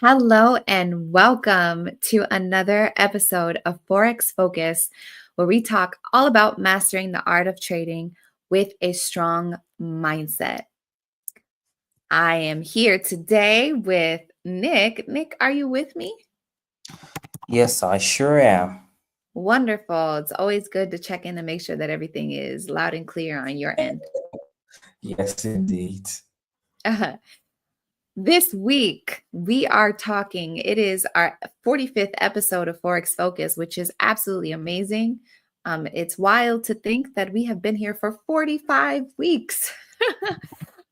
Hello and welcome to another episode of Forex Focus, where we talk all about mastering the art of trading with a strong mindset. I am here today with Nick. Nick, are you with me? Yes, I sure am. Wonderful. It's always good to check in to make sure that everything is loud and clear on your end. Yes, indeed. This week, we are talking, it is our 45th episode of Forex Focus, which is absolutely amazing. It's wild to think that we have been here for 45 weeks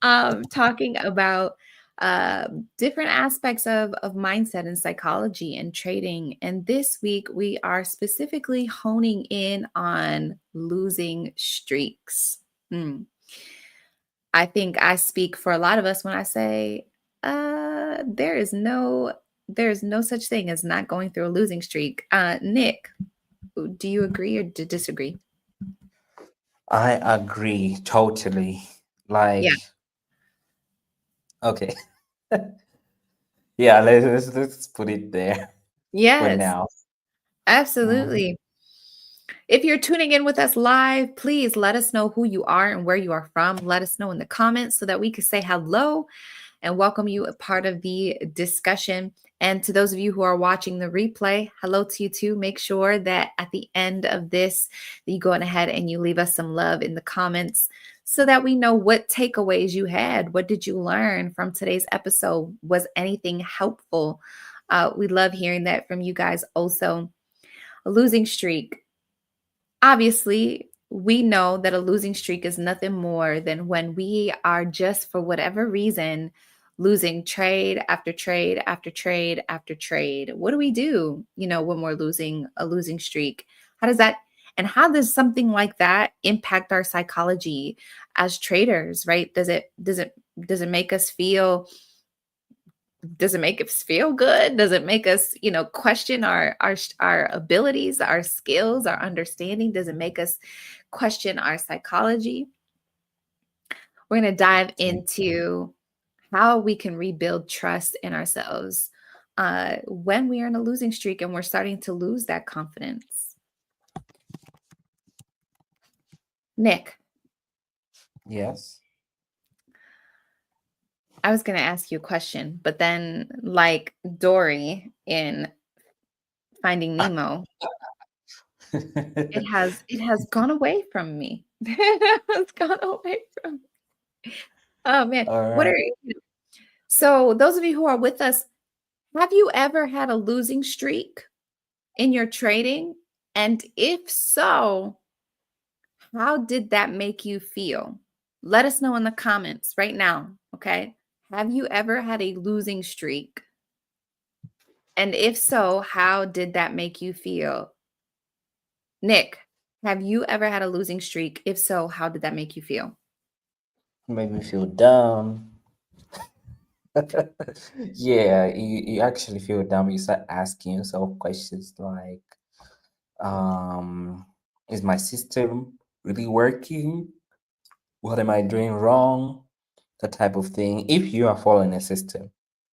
talking about uh, different aspects of mindset and psychology and trading. And this week, we are specifically honing in on losing streaks. Hmm. I think I speak for a lot of us when I say there is no such thing as not going through a losing streak. Nick, do you agree or disagree? I agree totally. Like, Yeah. okay. Yeah, let's put it there for Yes, now. Mhm. absolutely. If you're tuning in with us live, please let us know who you are and where you are from. Let us know in the comments so that we can say hello and welcome you a part of the discussion. And to those of you who are watching the replay, hello to you too. Make sure that at the end of this, that you go on ahead and you leave us some love in the comments so that we know what takeaways you had. What did you learn from today's episode? Was anything helpful? We love hearing that from you guys also. A losing streak. Obviously, we know that a losing streak is nothing more than when we are just for whatever reason losing trade after trade after trade after trade. What do we do, when we're losing a losing streak? How does that and how does something like that impact our psychology as traders, right? Does it make us feel does it make us feel good? Does it make us, question our abilities, our skills, our understanding? Does it make us question our psychology? We're going to dive into how we can rebuild trust in ourselves when we are in a losing streak and we're starting to lose that confidence. Nick, Yes. I was going to ask you a question, but then, like Dory in Finding Nemo, it has gone away from me. It has gone away from me. Oh man, All what right. are so those of you who are with us, have you ever had a losing streak in your trading? And if so, how did that make you feel? Let us know in the comments right now, okay? Have you ever had a losing streak? And if so, how did that make you feel? Nick, have you ever had a losing streak? If so, how did that make you feel? Made me feel dumb. Yeah, you actually feel dumb. You start asking yourself questions like, um, is my system really working? What am I doing wrong? That type of thing. If you are following a system,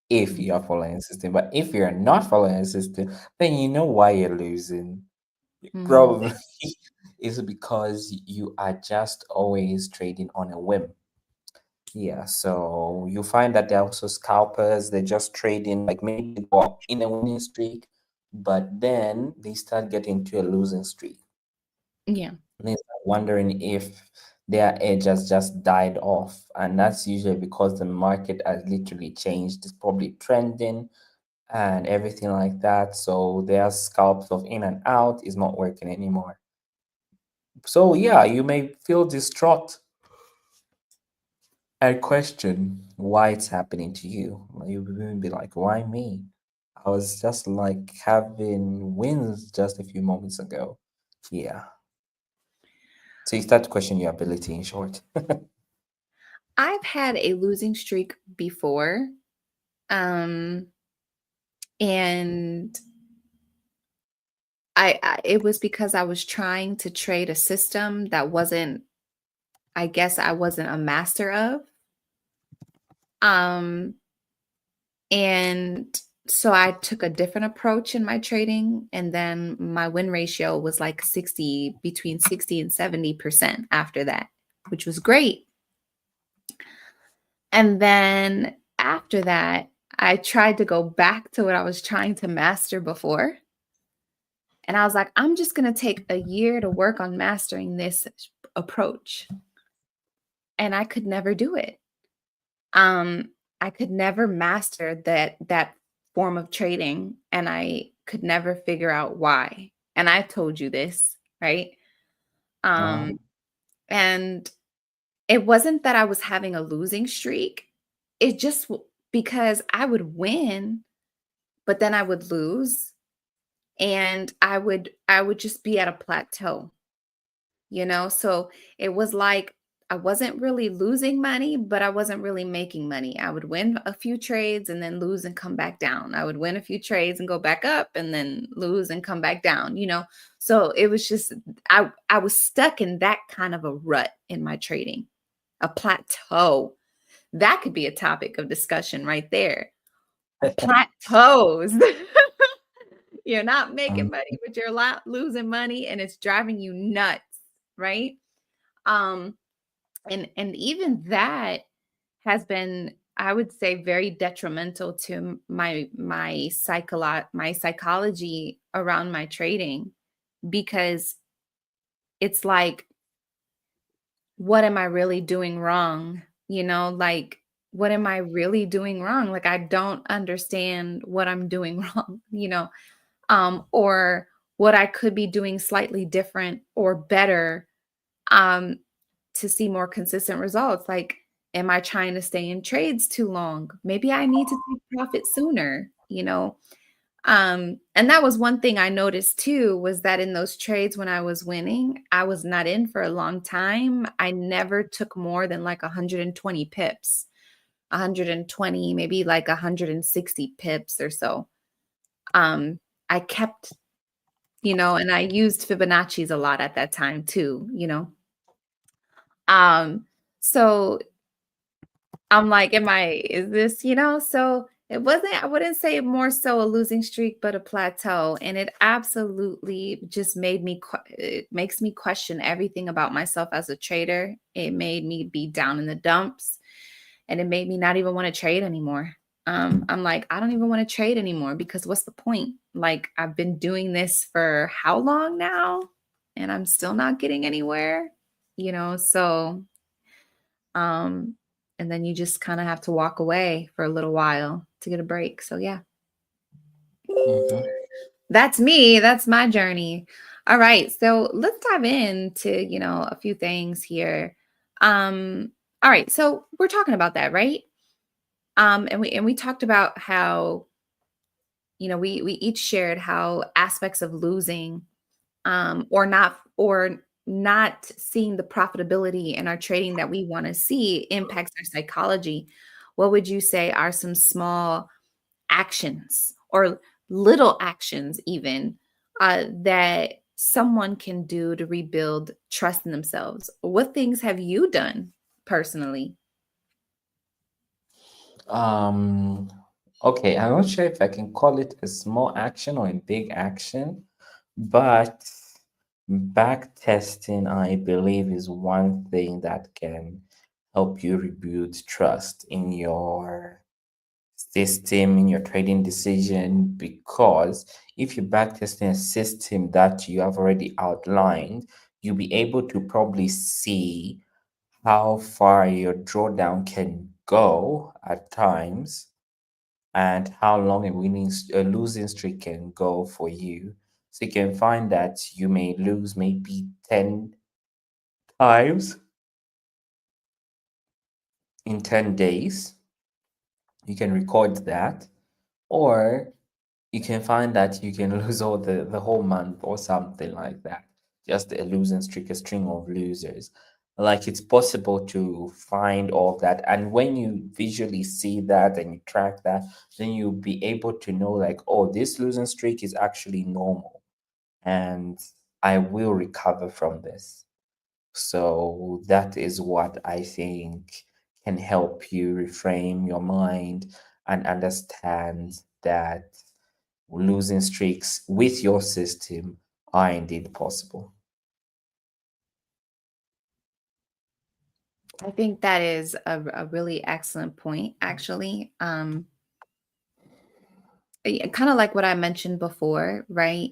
if you are following a system, but if you're not following a system, then you know why you're losing. Mhm. Probably is because you are just always trading on a whim. Yeah, so you find that there are also scalpers, they're just trading, like maybe they go up in a winning streak, but then they start getting to a losing streak. Yeah. And they start wondering if their edge has just died off. And that's usually because the market has literally changed. It's probably trending and everything like that. So their scalps of in and out is not working anymore. So yeah, you may feel distraught and question why it's happening to you. You will be like, why me? I was just like having wins just a few moments ago. Yeah. So you start to question your ability in short. I've had a losing streak before. Um and it was because I was trying to trade a system that wasn't I guess I wasn't a master of. Um and So I took a different approach in my trading, and then my win ratio was like 60, between 60 and 70% after that, which was great. And then after that, I tried to go back to what I was trying to master before. And I was like, I'm just going to take a year to work on mastering this approach. And I could never do it. Um, I could never master that form of trading, and I could never figure out why. And I told you this, right? Uh-huh. Um, and it wasn't that I was having a losing streak. It just because I would win, but then I would lose, and I would just be at a plateau. So it was like I wasn't really losing money, but I wasn't really making money. I would win a few trades and then lose and come back down. I would win a few trades and go back up and then lose and come back down. So it was just I was stuck in that kind of a rut in my trading, a plateau. That could be a topic of discussion right there. Plateaus. You're not making Mm, money, but you're losing money and it's driving you nuts, right? Um, and even that has been, I would say, very detrimental to my psychology around my trading, because it's like, what am I really doing wrong? Like, what am I really doing wrong? Like, I don't understand what I'm doing wrong, or what I could be doing slightly different or better, um, to see more consistent results. Like, am I trying to stay in trades too long? Maybe I need to take profit sooner. And that was one thing I noticed too, was that in those trades when I was winning, I was not in for a long time. I never took more than like 120 pips, 120, maybe like 160 pips or so. Um, I kept, and I used Fibonacci's a lot at that time too. Um, so I'm like, is this? So it wasn't, I wouldn't say more so a losing streak, but a plateau. And it absolutely just it makes me question everything about myself as a trader. It made me be down in the dumps, and it made me not even want to trade anymore. I'm like, I don't even want to trade anymore, because what's the point? Like, I've been doing this for how long now? And I'm still not getting anywhere. So um, and then you just kind of have to walk away for a little while to get a break. So yeah, mhm. that's me. That's my journey. All right. So let's dive into a few things here. All right. So we're talking about that, right? And we talked about how, we each shared how aspects of losing, or not seeing the profitability in our trading that we want to see impacts our psychology. What would you say are some small actions, or little actions even, that someone can do to rebuild trust in themselves? What things have you done personally? Um, okay, I'm not sure if I can call it a small action or a big action, but back testing, I believe, is one thing that can help you rebuild trust in your system, in your trading decision. Because if you're back testing a system that you have already outlined, you'll be able to probably see how far your drawdown can go at times, and how long a losing streak can go for you. So you can find that you may lose maybe 10 times in 10 days. You can record that. Or you can find that you can lose all the whole month or something like that. Just a losing streak, a string of losers. Like, it's possible to find all of that. And when you visually see that and you track that, then you'll be able to know, like, oh, this losing streak is actually normal, and I will recover from this. So that is what I think can help you reframe your mind and understand that losing streaks with your system are indeed possible. I think that is a really excellent point, actually. Kind of like what I mentioned before, right?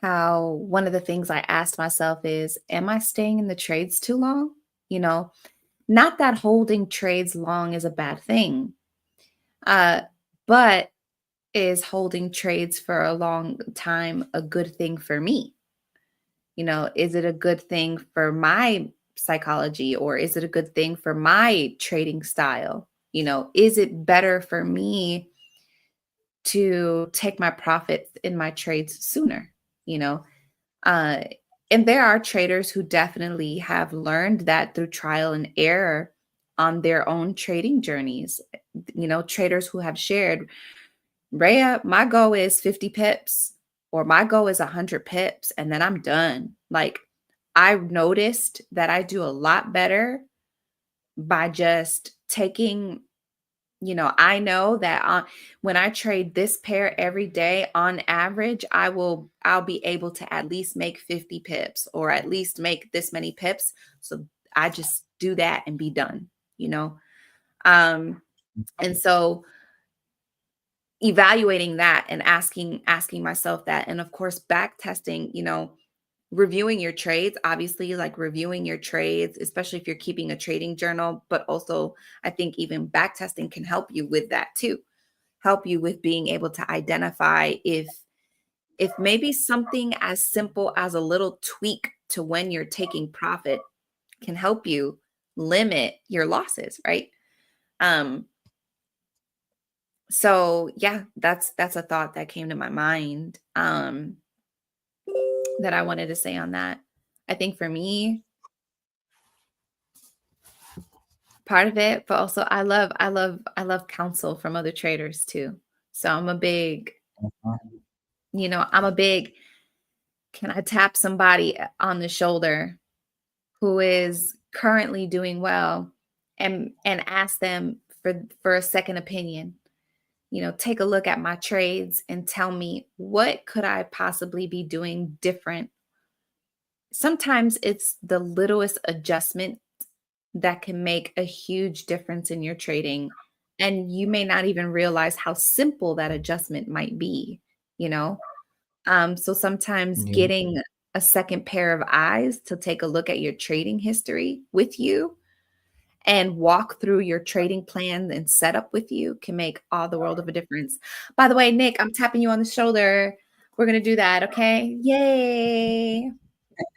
How one of the things I asked myself is, am I staying in the trades too long? You know, not that holding trades long is a bad thing, uh, but is holding trades for a long time a good thing for me? Is it a good thing for my psychology, or is it a good thing for my trading style? Is it better for me to take my profits in my trades sooner? You know, uh, and there are traders who definitely have learned that through trial and error on their own trading journeys. Traders who have shared, Rhea, my goal is 50 pips, or my goal is 100 pips, and then I'm done. Like, I've noticed that I do a lot better by just taking, I know that when I trade this pair every day, on average, I'll be able to at least make 50 pips, or at least make this many pips. So I just do that and be done, you know? And so evaluating that and asking myself that, and of course back testing, reviewing your trades, obviously, like reviewing your trades, especially if you're keeping a trading journal. But also, I think even back testing can help you with that too, help you with being able to identify if maybe something as simple as a little tweak to when you're taking profit can help you limit your losses, right? um So yeah, that's a thought that came to my mind, that I wanted to say on that. I think for me, part of it, but also I love counsel from other traders too. So Mhm. I'm a big, can I tap somebody on the shoulder who is currently doing well, and ask them for a second opinion? Take a look at my trades and tell me, what could I possibly be doing different? Sometimes it's the littlest adjustment that can make a huge difference in your trading. And you may not even realize how simple that adjustment might be, you know? So sometimes Yeah. getting a second pair of eyes to take a look at your trading history with you and walk through your trading plan and setup with you can make all the world of a difference. By the way, Nick, I'm tapping you on the shoulder. We're going to do that, okay? Yay.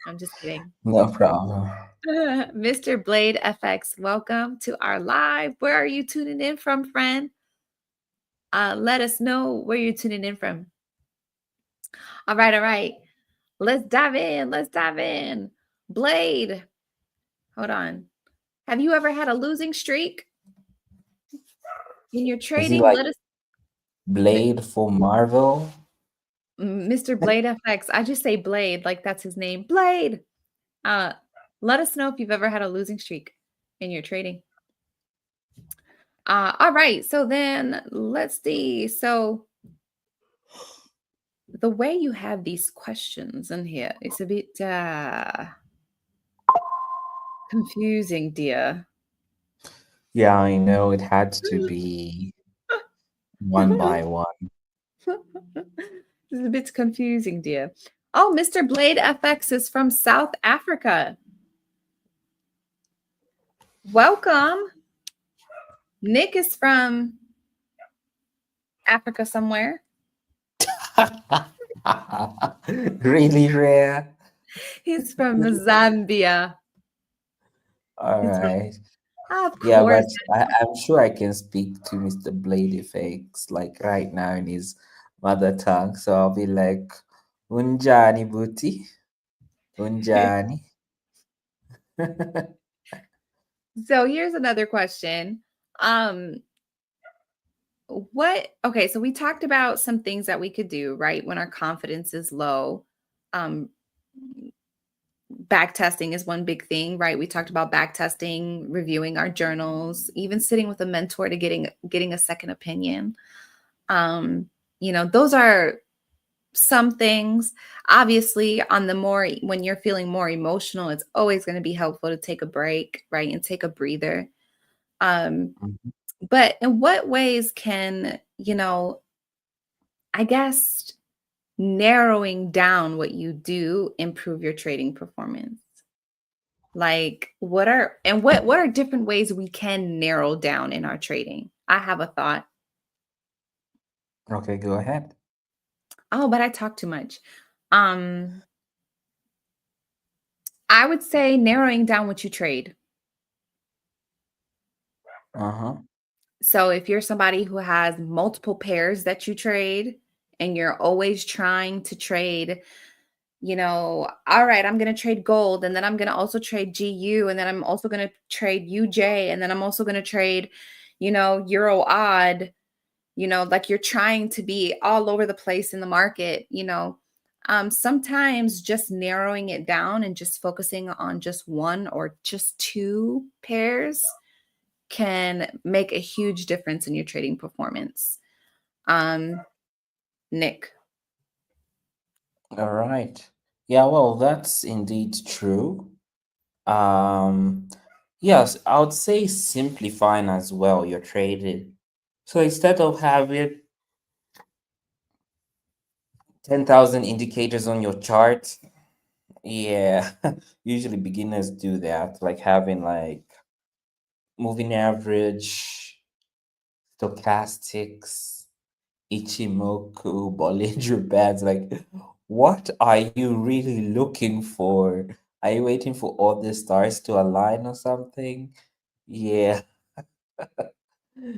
I'm just kidding. No problem. Mr. Blade FX, welcome to our live. Where are you tuning in from, friend? Let us know where you're tuning in from. All right, all right. Let's dive in. Let's dive in. Blade, hold on. Have you ever had a losing streak in your Is he trading? like Let us, Blade for Marvel? Mr. Blade FX. I just say Blade, like that's his name. Blade. Uh, Let us know if you've ever had a losing streak in your trading. All right. So then let's see. So the way you have these questions in here is a bit confusing, dear. Yeah, I know it had to be one by one. This is a bit confusing, dear. Oh, Mr. Blade FX is from South Africa. Welcome. Nick is from Africa somewhere. Really rare. He's from Zambia. All He's from, right. of Yeah, course. but I'm sure I can speak to Mr. Blade FX like right now in his mother tongue. So I'll be like, Unjani Booty, Unjani. So here's another question. Um, okay, so we talked about some things that we could do, right? When our confidence is low. Um, Back testing is one big thing, right? We talked about back testing, reviewing our journals, even sitting with a mentor to getting a second opinion. Um, Those are some things. Obviously, on the more when you're feeling more emotional, it's always going to be helpful to take a break, right? And take a breather. Um, Mhm. but in what ways can, I guess narrowing down what you do improve your trading performance? Like what are different ways we can narrow down in our trading? I have a thought. Okay, go ahead. Oh, but I talk too much. Um, I would say narrowing down what you trade. Uh-huh. So if you're somebody who has multiple pairs that you trade and you're always trying to trade, all right, I'm going to trade gold and then I'm going to also trade GU and then I'm also going to trade UJ and then I'm also going to trade, Euro odd, like you're trying to be all over the place in the market, sometimes just narrowing it down and just focusing on just one or just two pairs can make a huge difference in your trading performance. Um, Nick. All right. Yeah, well, that's indeed true. Um, yes, I would say simplifying as well your trading. So instead of having 10,000 indicators on your chart, yeah, usually beginners do that, like having like moving average, stochastics, Ichimoku, Bollinger Bands. Like, what are you really looking for? Are you waiting for all the stars to align or something? Yeah.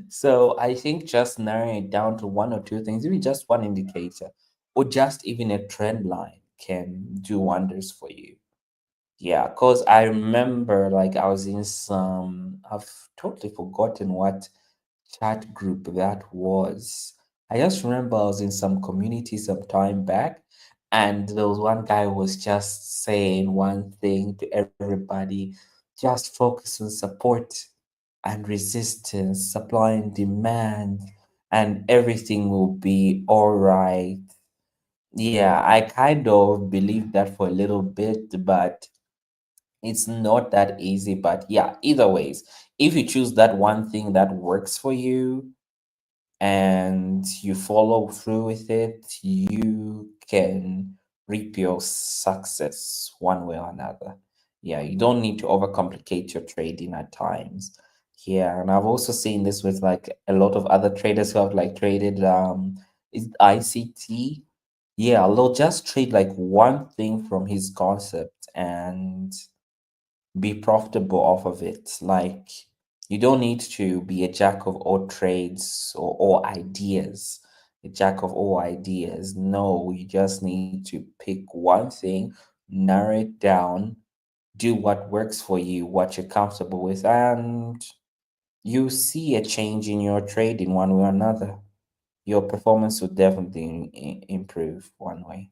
So I think just narrowing it down to one or two things, even just one indicator, or just even a trend line can do wonders for you. Yeah, because I remember like I was in some, I've totally forgotten what chat group that was. I just remember I was in some community some time back, and there was one guy who was just saying one thing to everybody, just focus on support and resistance, supply and demand, and everything will be all right. Yeah, I kind of believed that for a little bit, but it's not that easy. But yeah, either ways, if you choose that one thing that works for you and you follow through with it, you can reap your success one way or another. Yeah, you don't need to overcomplicate your trading at times. Yeah, and I've also seen this with like a lot of other traders who have like traded is ICT. Yeah, they'll just trade like one thing from his concept and be profitable off of it. Like you don't need to be a jack of all trades or ideas, a jack of all ideas. No, you just need to pick one thing, narrow it down, do what works for you, what you're comfortable with, and you see a change in your trade in one way or another. Your performance will definitely improve one way.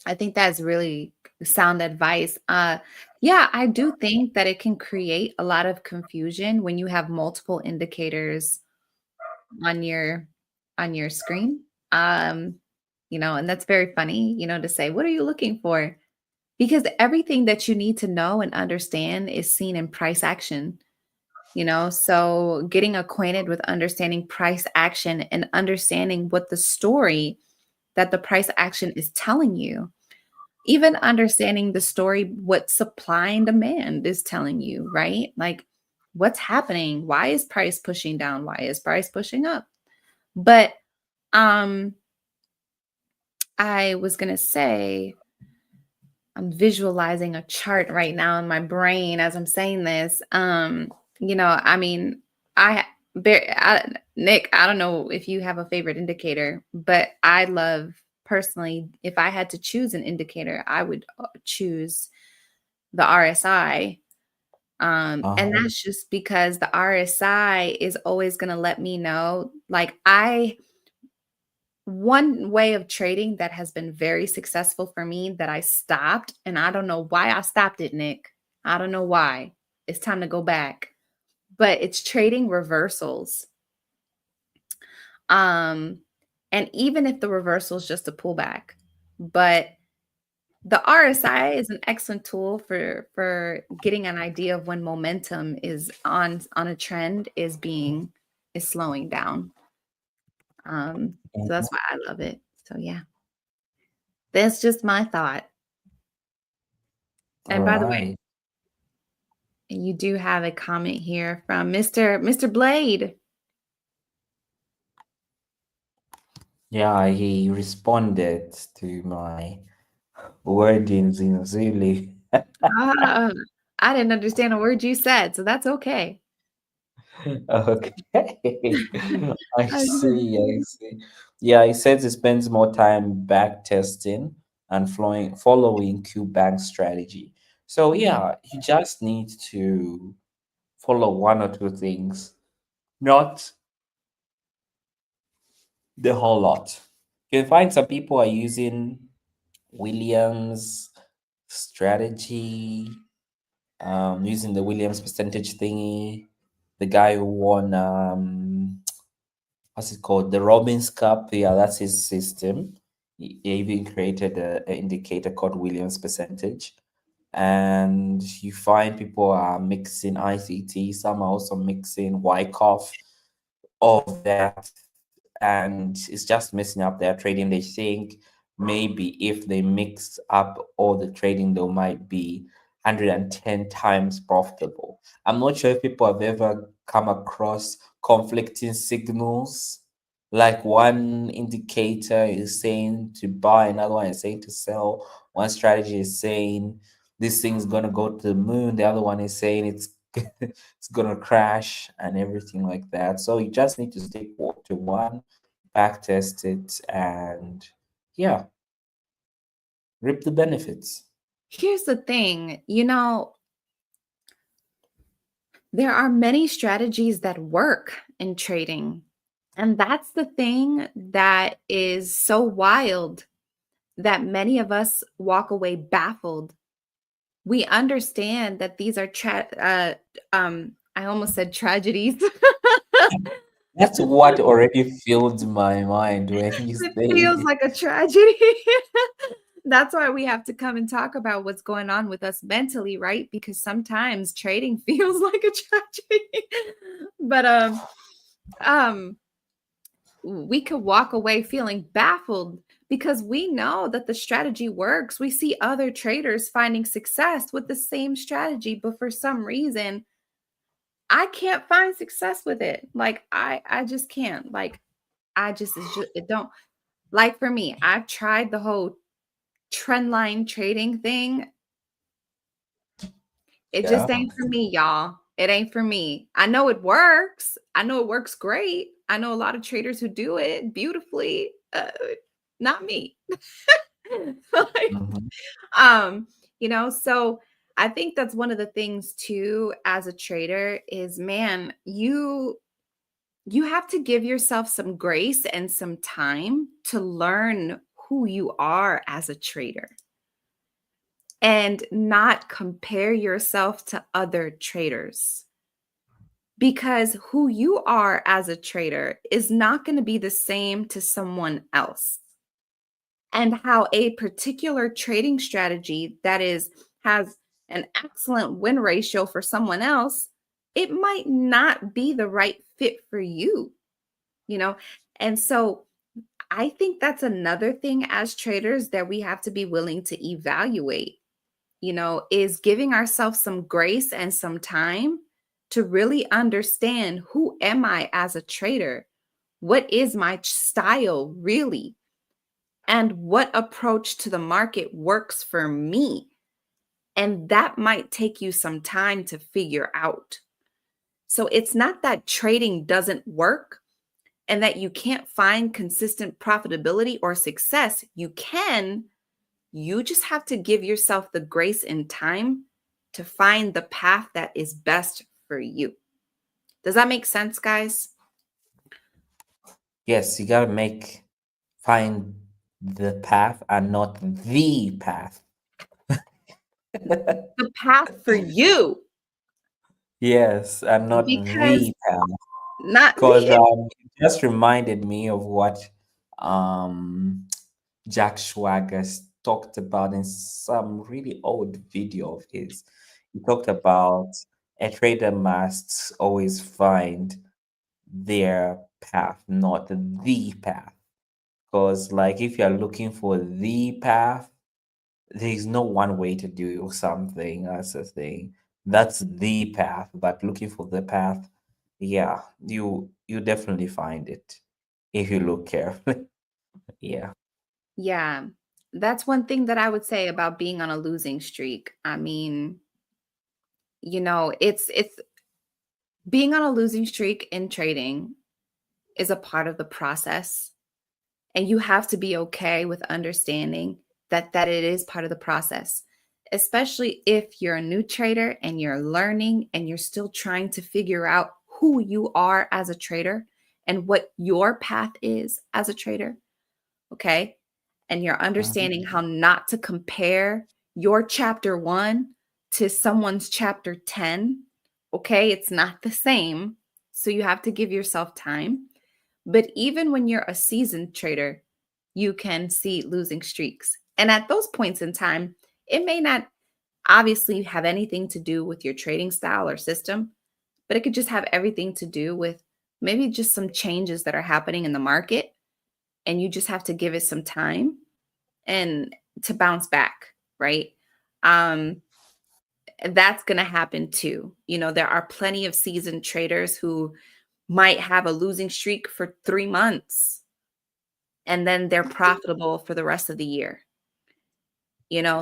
I think that's really sound advice. Yeah, I do think that it can create a lot of confusion when you have multiple indicators on your screen. Um, and that's very funny, to say, what are you looking for? Because everything that you need to know and understand is seen in price action. So getting acquainted with understanding price action and understanding what the story that the price action is telling you, even understanding the story, what supply and demand is telling you, right? Like what's happening? Why is price pushing down? Why is price pushing up? But um I was going to say I'm visualizing a chart right now in my brain as I'm saying this. I mean, I, Nick, I don't know if you have a favorite indicator, but I love personally, if I had to choose an indicator, I would choose the RSI. And Uh-huh. that's just because the RSI is always going to let me know, like, one way of trading that has been very successful for me that I stopped, and I don't know why I stopped it, Nick. I don't know why. It's time to go back. But it's trading reversals. Um, and even if the reversal is just a pullback, but the RSI is an excellent tool for getting an idea of when momentum is on a trend is slowing down. So Mhm. that's why I love it. So yeah, that's just my thought. All And by the way, right. you do have a comment here from Mr. Blade. Yeah, he responded to my wordings in Zulu. Ah, I didn't understand a word you said, so that's okay. Okay. I I didn't- see, I see. Yeah, he says he spends more time back testing and following Q bank strategy. So Mhm. yeah, you just need to follow one or two things, not the whole lot. You can find some people are using Williams strategy, using the Williams percentage thingy. The guy who won what's it called? The Robbins Cup. Yeah, that's his system. He even created an indicator called Williams percentage. And you find people are mixing ICT, some are also mixing Wyckoff, all of that, and it's just messing up their trading. They think maybe if they mix up all the trading, they might be 110 times profitable. I'm not sure if people have ever come across conflicting signals. Like one indicator is saying to buy, another one is saying to sell. One strategy is saying this thing's gonna go to the moon. The other one is saying it's it's gonna crash and everything like that. So you just need to stick to one, back test it, and yeah, reap the benefits. Here's the thing, there are many strategies that work in trading. And that's the thing that is so wild that many of us walk away baffled. We understand that these are I almost said tragedies. That's what already filled my mind when you It say feels it. like a tragedy. That's why we have to come and talk about what's going on with us mentally, right? Because sometimes trading feels like a tragedy. But um we could walk away feeling baffled because we know that the strategy works. We see other traders finding success with the same strategy, but for some reason, I can't find success with it. Like I just can't. Like it's just it don't like for me. I've tried the whole trend line trading thing. It Yeah. just ain't for me, y'all. It ain't for me. I know it works. I know it works great. I know a lot of traders who do it beautifully. Not me. Like, Mhm. um, so I think that's one of the things too as a trader is man, you have to give yourself some grace and some time to learn who you are as a trader and not compare yourself to other traders. Because who you are as a trader is not going to be the same to someone else. And how a particular trading strategy that has an excellent win ratio for someone else, it might not be the right fit for you, you know? And so I think that's another thing as traders that we have to be willing to evaluate, is giving ourselves some grace and some time to really understand who am I as a trader? What is my style really? And what approach to the market works for me? And that might take you some time to figure out. So it's not that trading doesn't work and that you can't find consistent profitability or success. You can, you just have to give yourself the grace and time to find the path that is best for you. Does that make sense, guys? Yes, you gotta find the path and not the path. The path for you. Yes, and not Because the path. Not me. Because it just reminded me of what um Jack Schwager talked about in some really old video of his. He talked about a trader must always find their path, not the path. Because, like, if you're looking for the path, there's no one way to do something. That's the thing. That's the path. But looking for the path, yeah, you definitely find it if you look carefully. Yeah. Yeah. That's one thing that I would say about being on a losing streak. I mean, it's being on a losing streak in trading is a part of the process. And you have to be okay with understanding that it is part of the process, especially if you're a new trader and you're learning and you're still trying to figure out who you are as a trader and what your path is as a trader. Okay. And you're Mhm. understanding how not to compare your chapter 1 to someone's chapter 10. Okay. It's not the same. So you have to give yourself time. But even when you're a seasoned trader, you can see losing streaks. And at those points in time, it may not obviously have anything to do with your trading style or system, but it could just have everything to do with maybe just some changes that are happening in the market. And you just have to give it some time and to bounce back, right? Um, that's going to happen too. There are plenty of seasoned traders who might have a losing streak for 3 months and then they're profitable for the rest of the year.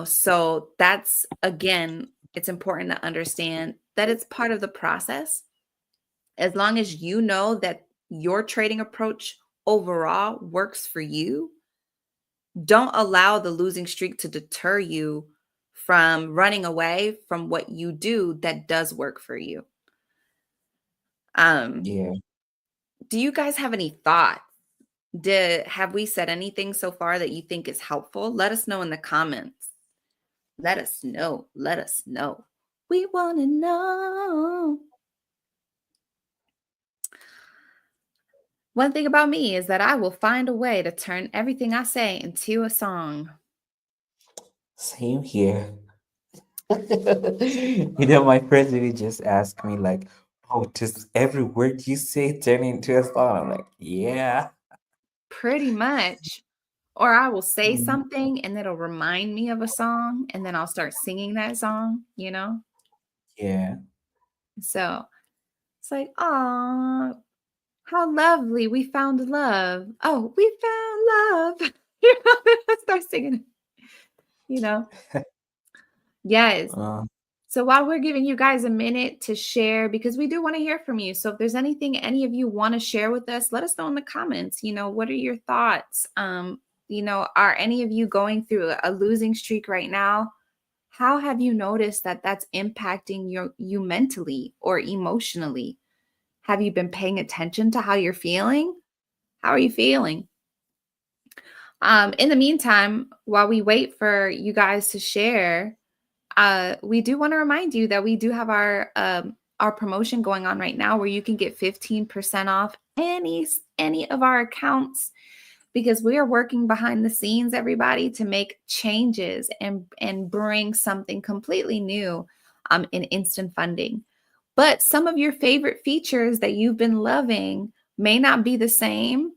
So that's, again, it's important to understand that it's part of the process. As long as you know that your trading approach overall works for you, don't allow the losing streak to deter you from running away from what you do that does work for you. Um, Yeah. do you guys have any thoughts? Have we said anything so far that you think is helpful? Let us know in the comments. Let us know. Let us know. We want to know. One thing about me is that I will find a way to turn everything I say into a song. Same here. My friends really just ask me like, "Oh, does every word you say turn into a song?" I'm like, "Yeah." Pretty much. Or I will say Mm, something and it'll remind me of a song and then I'll start singing that song. yeah. So it's like, oh, how lovely. We found love. Oh, we found love. I start singing, you know. Yes. Uh, So while we're giving you guys a minute to share, because we do want to hear from you. So if there's anything any of you want to share with us, let us know in the comments. What are your thoughts? Are any of you going through a losing streak right now? How have you noticed that that's impacting you mentally or emotionally? Have you been paying attention to how you're feeling? How are you feeling? In the meantime, while we wait for you guys to share, we do want to remind you that we do have our promotion going on right now where you can get 15% off any of our accounts because we are working behind the scenes, everybody, to make changes and bring something completely new in instant funding. But some of your favorite features that you've been loving may not be the same.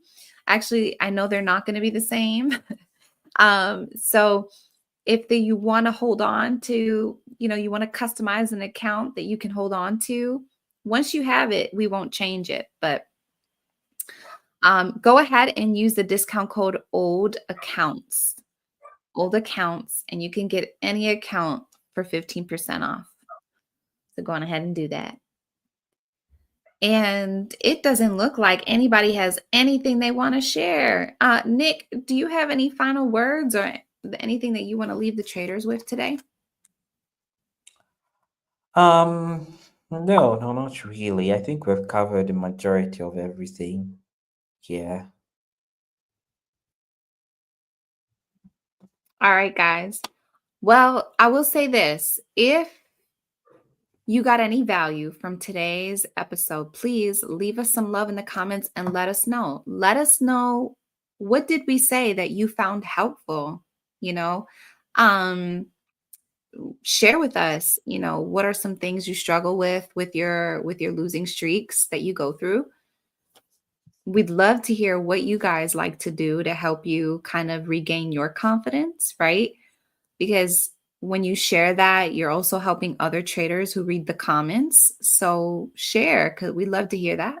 Actually, I know they're not going to be the same. So if you want to hold on to, you want to customize an account that you can hold on to, once you have it, we won't change it. But go ahead and use the discount code old accounts, and you can get any account for 15% off. So go on ahead and do that. And it doesn't look like anybody has anything they want to share. Nick, do you have any final words or anything that you want to leave the traders with today? no, no, not really. I think we've covered the majority of everything. Yeah. All right, guys. Well, I will say this. If you got any value from today's episode, please leave us some love in the comments and let us know. Let us know, what did we say that you found helpful? You know, um, share with us, what are some things you struggle with your losing streaks that you go through. We'd love to hear what you guys like to do to help you kind of regain your confidence, right? Because when you share that, you're also helping other traders who read the comments. So share, because we love to hear that.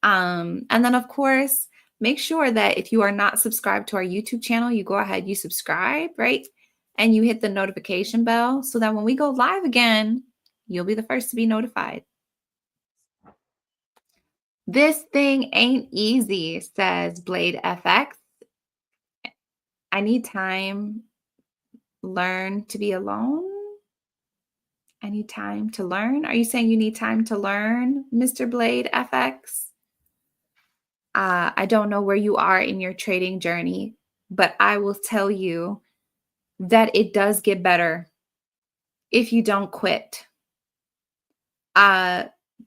And then, of course, make sure that if you are not subscribed to our YouTube channel, you go ahead, you subscribe, right? And you hit the notification bell so that when we go live again, you'll be the first to be notified. This thing ain't easy, says Blade FX. I need time, learn to be alone. I need time to learn. Are you saying you need time to learn, Mr. Blade FX? I don't know where you are in your trading journey, but I will tell you that it does get better if you don't quit.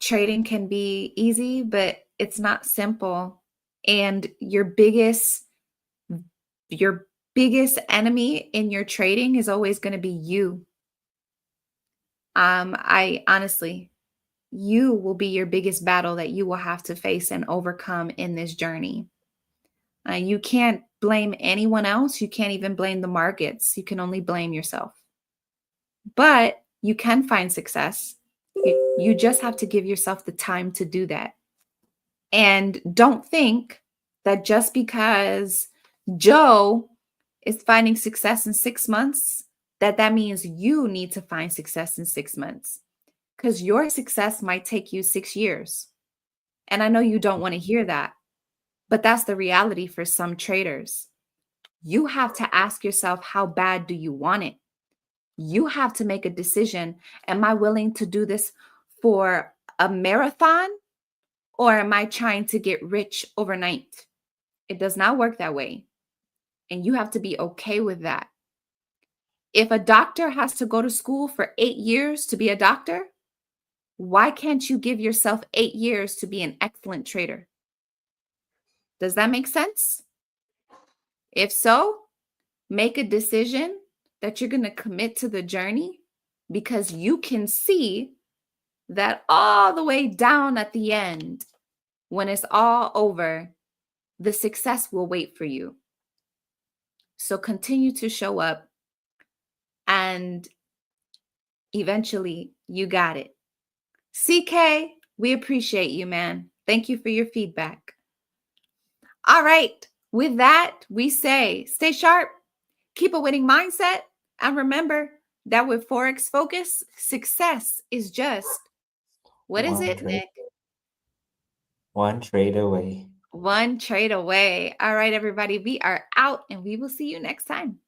Trading can be easy, but it's not simple. And your biggest enemy in your trading is always going to be you. I honestly, you will be your biggest battle that you will have to face and overcome in this journey. You can't blame anyone else. You can't even blame the markets. You can only blame yourself. But you can find success. You just have to give yourself the time to do that. And don't think that just because Joe is finding success in 6 months, that means you need to find success in 6 months. Because your success might take you 6 years. And I know you don't want to hear that, but that's the reality for some traders. You have to ask yourself, how bad do you want it? You have to make a decision. Am I willing to do this for a marathon, or am I trying to get rich overnight? It does not work that way. And you have to be okay with that. If a doctor has to go to school for 8 years to be a doctor, why can't you give yourself 8 years to be an excellent trader? Does that make sense? If so, make a decision that you're going to commit to the journey, because you can see that all the way down at the end, when it's all over, the success will wait for you. So continue to show up, and eventually you got it. CK, we appreciate you, man. Thank you for your feedback. All right. With that, we say stay sharp, keep a winning mindset, and remember that with Forex Focus, success is just, what is it, Nick? One trade away. One trade away. All right, everybody, we are out, and we will see you next time.